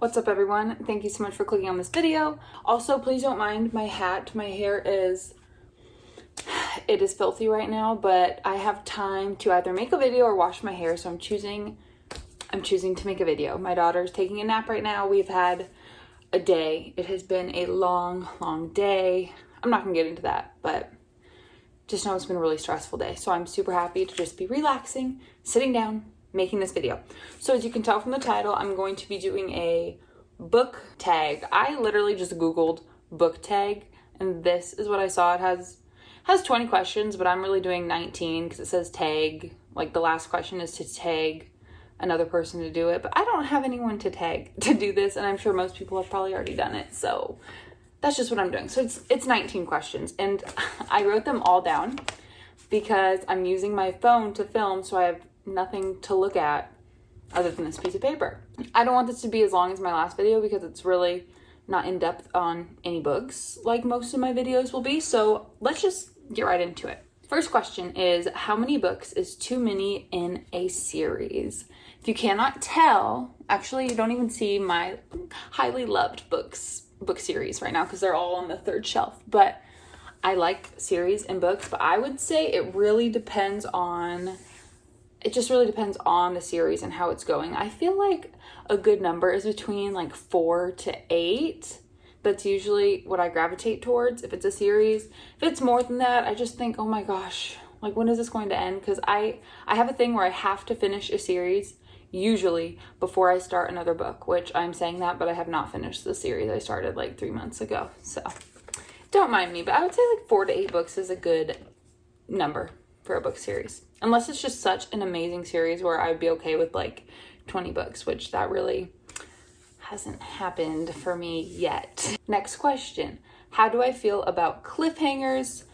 What's up, everyone? Thank you so much for clicking on this video. Also, please don't mind my hat. My hair is filthy right now, but I have time to either make a video or wash my hair, so I'm choosing to make a video. My daughter's taking a nap right now. We've had a day. It has been a long day. I'm not gonna get into that, but just know it's been a really stressful day. So I'm super happy to just be relaxing, sitting down, making this video. So as you can tell from the title, I'm going to be doing a book tag. I literally just Googled book tag, and this is what I saw. It has 20 questions, but I'm really doing 19 because it says tag. Like the last question is to tag another person to do it, but I don't have anyone to tag to do this, and I'm sure most people have probably already done it. So that's just what I'm doing. So it's 19 questions, and I wrote them all down because I'm using my phone to film, so I have nothing to look at other than this piece of paper. I don't want this to be as long as my last video because it's really not in depth on any books like most of my videos will be. So let's just get right into it. First question is, how many books is too many in a series? If you cannot tell, actually you don't even see my highly loved book series right now because they're all on the third shelf. But I like series and books, but I would say it just really depends on the series and how it's going. I feel like a good number is between like 4 to 8. That's usually what I gravitate towards if it's a series. If it's more than that, I just think, oh my gosh, like when is this going to end? Because I have a thing where I have to finish a series usually before I start another book, which I'm saying that, but I have not finished the series I started like 3 months ago. So don't mind me, but I would say like 4 to 8 books is a good number for a book series. Unless it's just such an amazing series where I'd be okay with like 20 books, which that really hasn't happened for me yet. Next question. How do I feel about cliffhangers?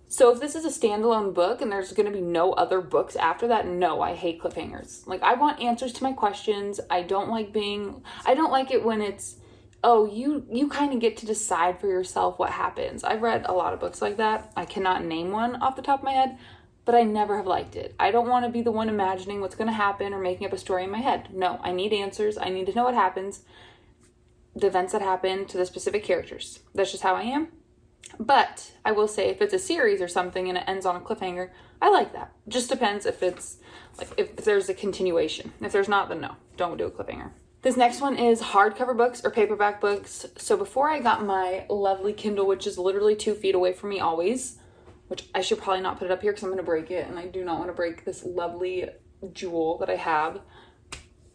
So if this is a standalone book and there's going to be no other books after that, no, I hate cliffhangers. Like, I want answers to my questions. I don't like it when it's, oh, you kind of get to decide for yourself what happens. I've read a lot of books like that. I cannot name one off the top of my head, but I never have liked it. I don't want to be the one imagining what's going to happen or making up a story in my head. No, I need answers. I need to know what happens, the events that happen to the specific characters. That's just how I am. But I will say, if it's a series or something and it ends on a cliffhanger, I like that. Just depends if it's like if there's a continuation. If there's not, then no, don't do a cliffhanger. This next one is hardcover books or paperback books. So before I got my lovely Kindle, which is literally 2 feet away from me always, which I should probably not put it up here because I'm going to break it, and I do not want to break this lovely jewel that I have,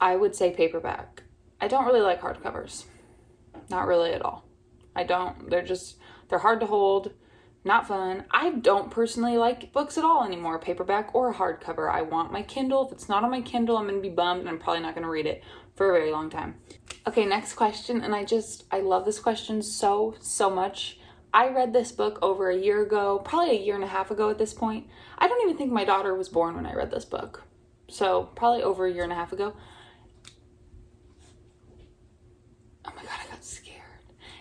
I would say paperback. I don't really like hardcovers. Not really at all. I don't. They're hard to hold, not fun. I don't personally like books at all anymore, paperback or hardcover. I want my Kindle. If it's not on my Kindle, I'm going to be bummed, and I'm probably not going to read it for a very long time. Okay, next question, and I love this question so much. I read this book over a year ago, probably a year and a half ago at this point. I don't even think my daughter was born when I read this book. So probably over a year and a half ago. Oh my God, I got scared.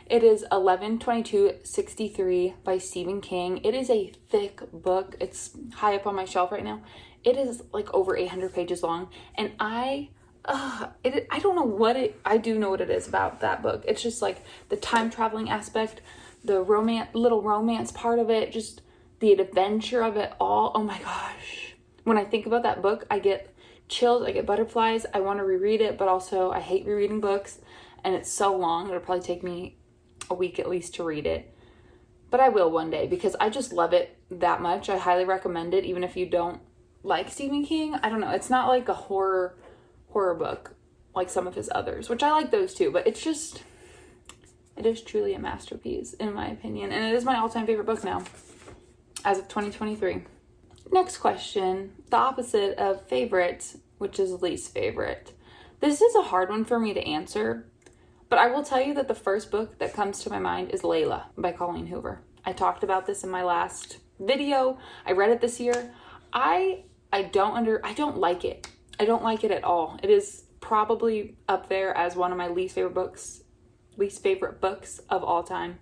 It is 11/22/63 by Stephen King. It is a thick book. It's high up on my shelf right now. It is like over 800 pages long. And I don't know I do know what it is about that book. It's just like the time traveling aspect, the little romance part of it, just the adventure of it all. Oh my gosh. When I think about that book, I get chills, I get butterflies. I want to reread it, but also I hate rereading books, and it's so long. It'll probably take me a week at least to read it. But I will one day because I just love it that much. I highly recommend it, even if you don't like Stephen King. I don't know. It's not like a horror book like some of his others, which I like those too, but it is truly a masterpiece in my opinion, and it is my all-time favorite book now as of 2023. Next question, the opposite of favorite, which is least favorite. This is a hard one for me to answer, but I will tell you that the first book that comes to my mind is Layla by Colleen Hoover. I talked about this in my last video. I read it this year. I don't like it. I don't like it at all. It is probably up there as one of my least favorite books of all time.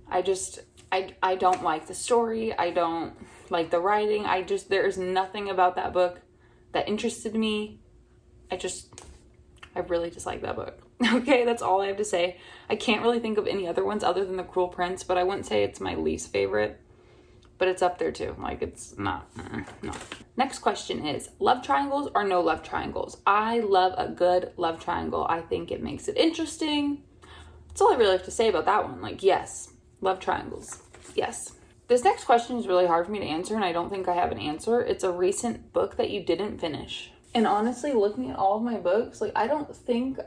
I don't like the story. I don't like the writing. there is nothing about that book that interested me. I I really dislike that book. Okay, that's all I have to say. I can't really think of any other ones other than The Cruel Prince, but I wouldn't say it's my least favorite. But it's up there too. Like, it's not, no. Next question is, love triangles or no love triangles? I love a good love triangle. I think it makes it interesting. That's all I really have to say about that one. Like, yes, love triangles. Yes. This next question is really hard for me to answer, and I don't think I have an answer. It's a recent book that you didn't finish. And honestly, looking at all of my books, like, I don't think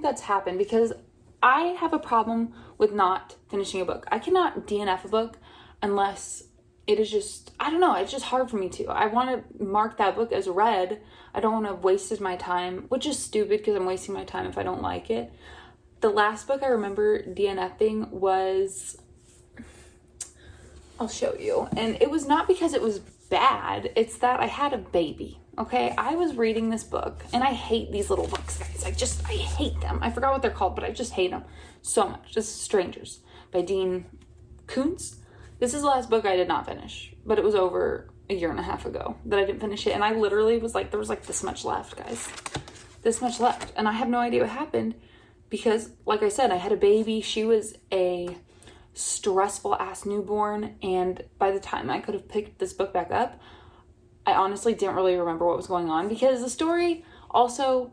that's happened, because I have a problem with not finishing a book. I cannot DNF a book unless it is just, I don't know, it's just hard for me to. I want to mark that book as read. I don't want to have wasted my time, which is stupid because I'm wasting my time if I don't like it. The last book I remember DNFing was, I'll show you. And it was not because it was bad. It's that I had a baby. Okay, I was reading this book, and I hate these little books, guys. I hate them. I forgot what they're called, but I just hate them so much. This is Strangers by Dean Koontz. This is the last book I did not finish, but it was over a year and a half ago that I didn't finish it, and I literally was like, there was like this much left, guys. This much left, and I have no idea what happened because, like I said, I had a baby. She was a stressful ass newborn, and by the time I could have picked this book back up, I honestly didn't really remember what was going on, because the story also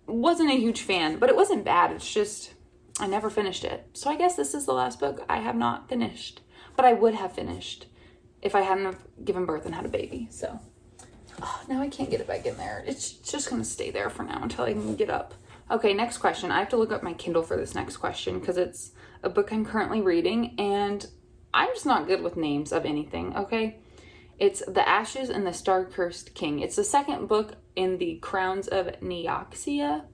wasn't a huge fan, but it wasn't bad. It's just, I never finished it. So I guess this is the last book I have not finished, but I would have finished if I hadn't have given birth and had a baby. So now I can't get it back in there. It's just going to stay there for now until I can get up. Okay, next question. I have to look up my Kindle for this next question because it's a book I'm currently reading, and I'm just not good with names of anything, okay? It's The Ashes and the Star-Cursed King. It's the second book in the Crowns of Neoxia.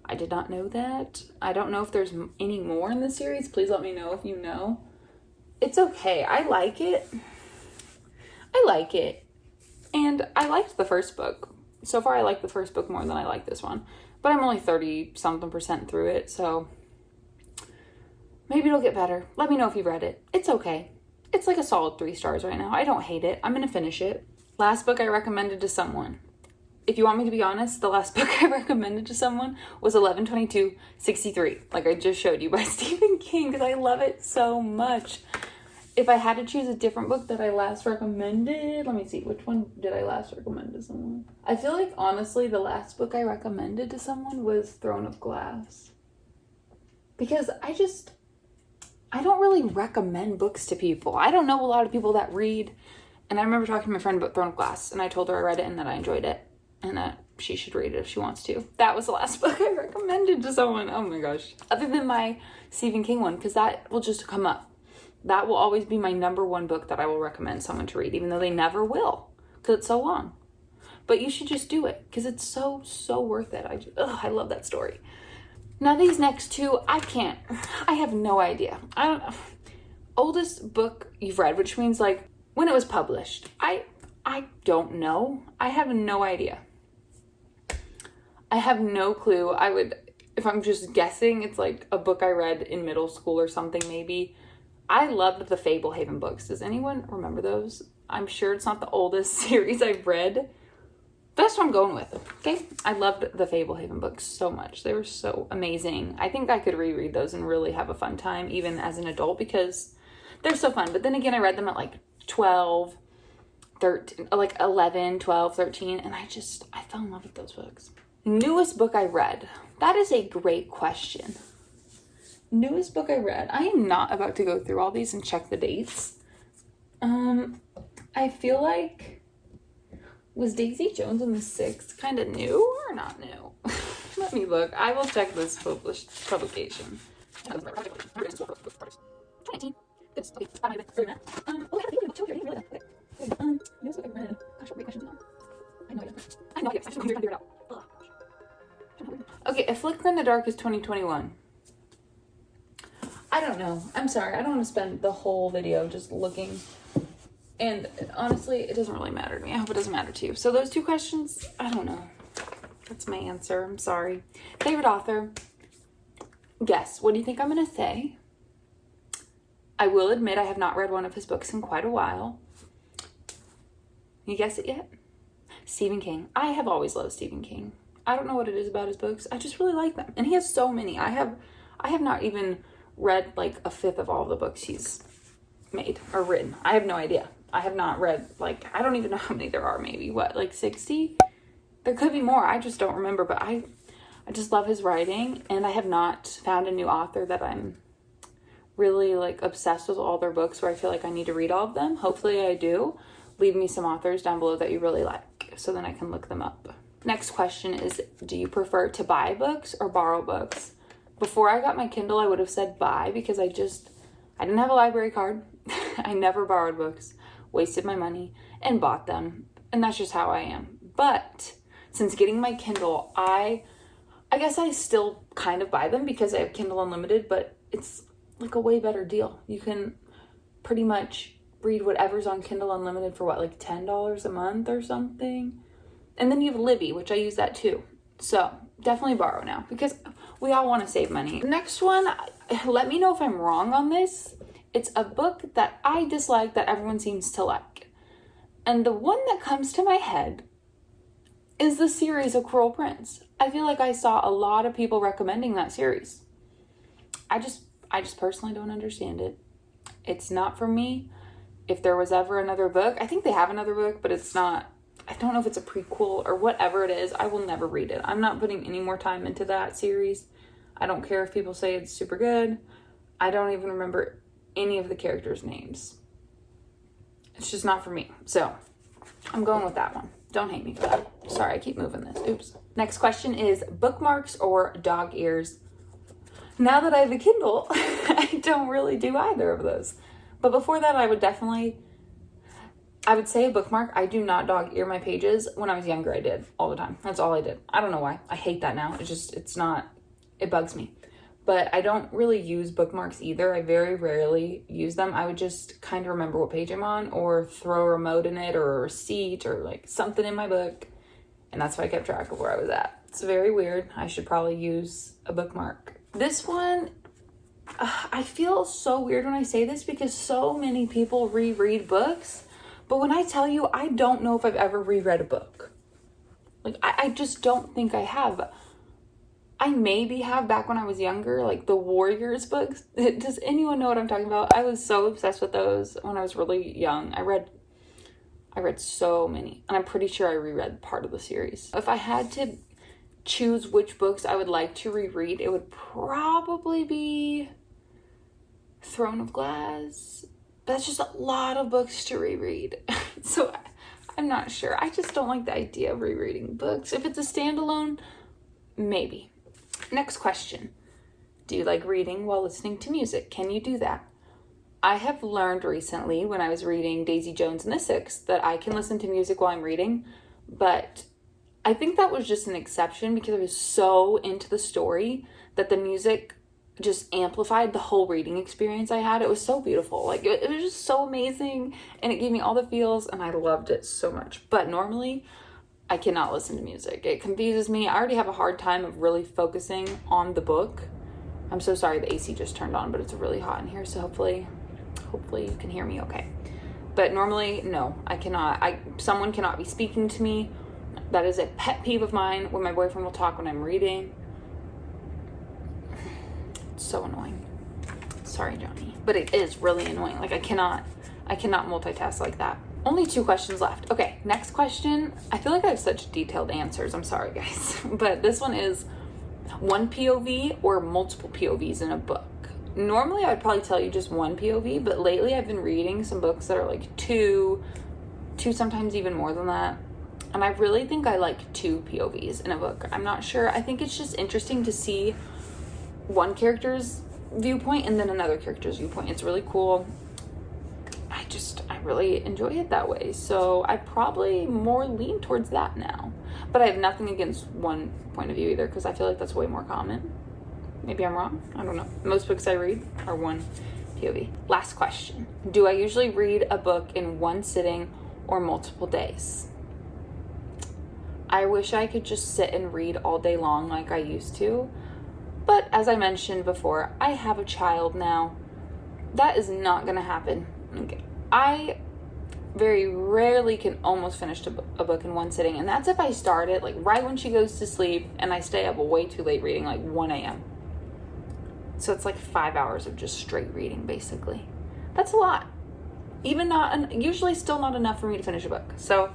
I did not know that. I don't know if there's any more in the series. Please let me know if you know. It's okay. I like it. And I liked the first book. So far, I like the first book more than I like this one. But I'm only 30-something% through it, so maybe it'll get better. Let me know if you've read it. It's okay. It's like a solid 3 stars right now. I don't hate it. I'm going to finish it. Last book I recommended to someone. If you want me to be honest, the last book I recommended to someone was 11/22/63, like I just showed you, by Stephen King, because I love it so much. If I had to choose a different book that I last recommended, let me see, which one did I last recommend to someone? I feel like, honestly, the last book I recommended to someone was Throne of Glass. Because I don't really recommend books to people. I don't know a lot of people that read. And I remember talking to my friend about Throne of Glass, and I told her I read it and that I enjoyed it, and that she should read it if she wants to. That was the last book I recommended to someone. Oh my gosh. Other than my Stephen King one, because that will just come up. That will always be my number one book that I will recommend someone to read, even though they never will, because it's so long. But you should just do it, because it's so, so worth it. I love that story. Now these next two, I have no idea. I don't know. Oldest book you've read, which means like when it was published. I don't know. I have no idea. I have no clue. If I'm just guessing, it's like a book I read in middle school or something maybe. I loved the Fablehaven books. Does anyone remember those? I'm sure it's not the oldest series I've read. That's what I'm going with, okay? I loved the Fablehaven books so much. They were so amazing. I think I could reread those and really have a fun time, even as an adult, because they're so fun. But then again, I read them at like 12, 13, like 11, 12, 13, and I fell in love with those books. Newest book I read. That is a great question. Newest book I read. I am not about to go through all these and check the dates. I feel like, was Daisy Jones and the Six kind of new or not new? Let me look. I will check this publication. 2019. Newest book I read. Gosh, what great questions now. I have no idea. I'm trying to figure it out. Okay, A Flicker in the Dark is 2021. I don't know. I'm sorry. I don't want to spend the whole video just looking. And honestly, it doesn't really matter to me. I hope it doesn't matter to you. So those two questions, I don't know. That's my answer. I'm sorry. Favorite author? Guess. What do you think I'm going to say? I will admit I have not read one of his books in quite a while. You guess it yet? Stephen King. I have always loved Stephen King. I don't know what it is about his books. I just really like them. And he has so many. I have not even read like a fifth of all the books he's made or written. I have no idea. I have not read, like, I don't even know how many there are. Maybe what, like 60? There could be more. I just don't remember. But I just love his writing, and I have not found a new author that I'm really like obsessed with all their books where I feel like I need to read all of them. Hopefully I do. Leave me some authors down below that you really like so then I can look them up. Next question is, do you prefer to buy books or borrow books? Before I got my Kindle, I would have said buy because I didn't have a library card. I never borrowed books, wasted my money, and bought them. And that's just how I am. But since getting my Kindle, I guess I still kind of buy them because I have Kindle Unlimited, but it's like a way better deal. You can pretty much read whatever's on Kindle Unlimited for what, like $10 a month or something? And then you have Libby, which I use that too. So definitely borrow now because we all want to save money. Next one, let me know if I'm wrong on this. It's a book that I dislike that everyone seems to like. And the one that comes to my head is the series of Cruel Prince. I feel like I saw a lot of people recommending that series. I just personally don't understand it. It's not for me. If there was ever another book, I think they have another book, but it's not, I don't know if it's a prequel or whatever it is. I will never read it. I'm not putting any more time into that series. I don't care if people say it's super good. I don't even remember any of the characters' names. It's just not for me. So I'm going with that one. Don't hate me for that. Sorry, I keep moving this. Oops. Next question is bookmarks or dog ears? Now that I have a Kindle, I don't really do either of those. But before that, I would say a bookmark. I do not dog ear my pages. When I was younger, I did all the time. That's all I did. I don't know why. I hate that now. It bugs me. But I don't really use bookmarks either. I very rarely use them. I would just kind of remember what page I'm on or throw a remote in it or a receipt or like something in my book. And that's how I kept track of where I was at. It's very weird. I should probably use a bookmark. This one, I feel so weird when I say this because so many people reread books. But when I tell you, I don't know if I've ever reread a book. Like, I just don't think I have. I maybe have back when I was younger, like the Warriors books. Does anyone know what I'm talking about? I was so obsessed with those when I was really young. I read so many, and I'm pretty sure I reread part of the series. If I had to choose which books I would like to reread, it would probably be Throne of Glass. That's just a lot of books to reread. So I'm not sure. I just don't like the idea of rereading books. If it's a standalone, maybe. Next question. Do you like reading while listening to music? Can you do that? I have learned recently when I was reading Daisy Jones and the Six that I can listen to music while I'm reading, but I think that was just an exception because I was so into the story that the music just amplified the whole reading experience I had. It was so beautiful. Like, it was just so amazing, and it gave me all the feels, and I loved it so much. But normally, I cannot listen to music. It confuses me. I already have a hard time of really focusing on the book. I'm so sorry the AC just turned on, but it's really hot in here, so hopefully you can hear me okay. But normally, no, I cannot. Someone cannot be speaking to me. That is a pet peeve of mine when my boyfriend will talk when I'm reading. It's so annoying. Sorry, Johnny. But it is really annoying. Like, I cannot multitask like that. Only 2 questions left. Okay, next question. I feel like I have such detailed answers. I'm sorry, guys. But this one is one POV or multiple POVs in a book. Normally, I'd probably tell you just one POV, but lately I've been reading some books that are like two, sometimes even more than that. And I really think I like 2 POVs in a book. I'm not sure. I think it's just interesting to see one character's viewpoint and then another character's viewpoint. It's really cool. I really enjoy it that way. So I probably more lean towards that now. But I have nothing against one point of view either because I feel like that's way more common. Maybe I'm wrong. I don't know. Most books I read are one POV. Last question. Do I usually read a book in one sitting or multiple days? I wish I could just sit and read all day long like I used to. But as I mentioned before, I have a child now. That is not going to happen. Okay. very rarely can almost finish a book in one sitting. And that's if I start it like right when she goes to sleep and I stay up way too late reading, like 1 a.m. So it's like 5 hours of just straight reading, basically. That's a lot. Usually still not enough for me to finish a book. So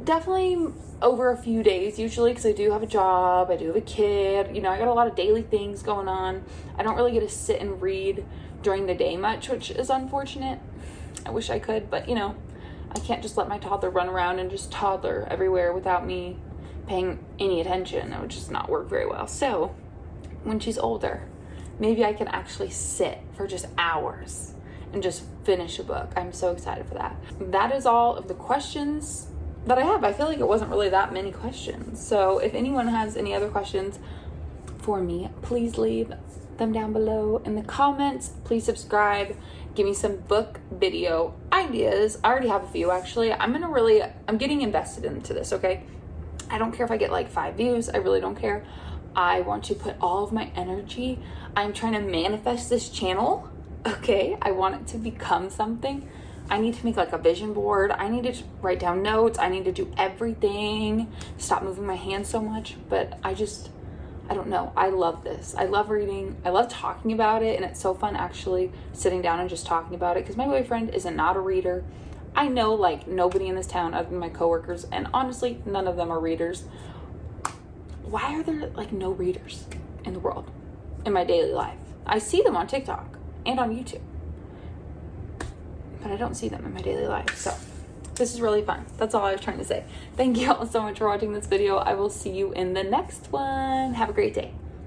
definitely over a few days, usually, because I do have a job, I do have a kid, I got a lot of daily things going on. I don't really get to sit and read during the day much, which is unfortunate. I wish I could, but I can't just let my toddler run around and just toddler everywhere without me paying any attention. It would just not work very well. So when she's older, maybe I can actually sit for just hours and just finish a book. I'm so excited for that. That is all of the questions that I have. I feel like it wasn't really that many questions. So if anyone has any other questions for me, please leave them down below in the comments. Please subscribe. Give me some book video ideas. I already have a few, actually. I'm getting invested into this, okay? I don't care if I get like 5 views. I really don't care. I want to put all of my energy. I'm trying to manifest this channel, okay? I want it to become something. I need to make like a vision board. I need to write down notes. I need to do everything. Stop moving my hands so much. But I don't know. I love this. I love reading. I love talking about it. And it's so fun actually sitting down and just talking about it. Because my boyfriend is not a reader. I know like nobody in this town other than my coworkers. And honestly, none of them are readers. Why are there like no readers in the world in my daily life? I see them on TikTok and on YouTube. But I don't see them in my daily life. So this is really fun. That's all I was trying to say. Thank you all so much for watching this video. I will see you in the next one. Have a great day.